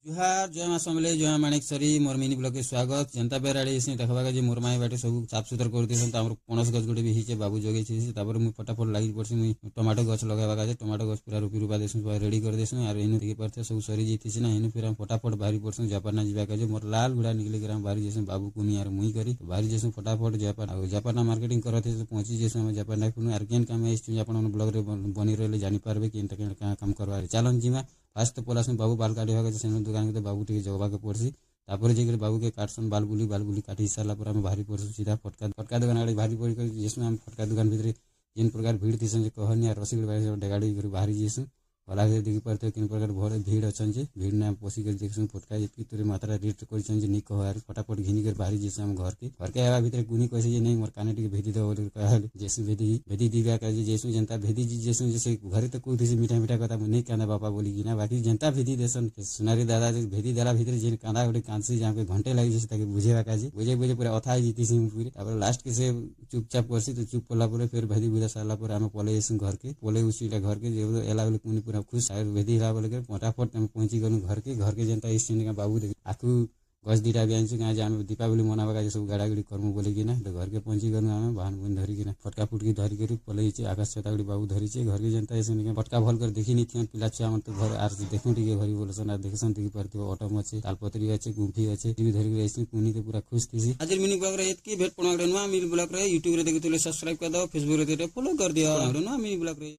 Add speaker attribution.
Speaker 1: जुहार जय माँ समले जय माणेकसरी मोर मिनी ब्लॉग के स्वागत जनता बेराड़ी इसी देखा जे मोर माई बाटे सब साफ सुथरा कर देसन त हमर पणस गछ गुटे भी हिचे बाबू जगे छी तापर मु फटाफट लागि पड़सी मु टमाटो गछ लगावा का टमाटो गछ पूरा रुपी रुपा देसन रेडी कर देसन और एनु देखे परथे सब सरी जैतिस ना एनु फिर हम फटाफट बाहरी पड़सन जापान जीवा का जे मोर लाल गुड़ा निकले ग्राम बाहरी जेसन बाबू कुनी यार मुई करी बाहरी जेसन फटाफट जापान और जापान मार्केटिंग करथे पहुंची जेसन हम जापान ना कुनु आर केन काम एस आपण ब्लॉग रे बनी रहले जानि पारबे कि काम करवा चलन जीवा फास्ट तो पोलासन बाबू बाल काटे होगा से दुकान के बाबू टे जगवा के पड़सी तापर जे बाबू के काटसन बाल बुली काटी सारा पर हम भारी पड़सु सीधा फटका दुकान आड़े भारी पड़ कर जिसमें हम फटका दुकान भीतर जिन प्रकार भीड़ थी कहनी रसी डेगाड़ी डेगाड़ी जेसु भला देखी पारे किन प्रकार भर भीड़ अच्छा भीड़ ना पशि कर देखु फटका जी तोर मात्रा रेट कर निक कह फटाफट घिनी कर बाहरी जेसु हम घर के आवा भीतर गुनी कैसे नहीं मोर काने टे भेदी दो जेसु भेदी दीवा का जेसु जनता भेदी जेसु जैसे घरे तो कोई मीठा मीठा कथा नहीं कांदा बापा बोली कि ना बाकी जनता भेदी देसन सुनारी दादा भेदी देला भीतर जे कांदा गोटे कांसी जहाँ पे घंटे लगी जैसे ताकि बुझेवा का बुझे बुझे पूरा अथा जीती पूरी लास्ट के से चुपचाप करसी तो चुप पड़ला फिर भेदी बुझा सारा पर आम पले घर के पले उसीटा घर के एला बोले कुनी पूरा खुश आयर भेदी ला बोले फटाफट पहुंची गलु घर के जनता इस बाबू देख आखु गछ दीटा भी आनी कहाँ आम दीपावली मनावा सब गाड़ागुड़ी कर्म बोले कि तो घर के पहुंची गलु आम भान बुन धरिकी फटका फुटकी धरिक पलई आकाश छतागुड़ी बाबू धरी घर के जनता इस फटका भल कर देखी नहीं थी पिला छुआ मन तो घर आर देखूँ टे भरी बोलसन आर देखसन देखी पार्थ अटम अच्छे तालपत्री अच्छे गुंफी अच्छे टीवी धरिक कुनी तो पूरा खुश थी आज मिनी ब्लॉग रे भेट पड़ा नुआ मिनी ब्लॉग यूट्यूब रे देखते सब्सक्राइब कर दो फेसबुक रे फॉलो कर दियो नुआ मिनी ब्लॉग रे।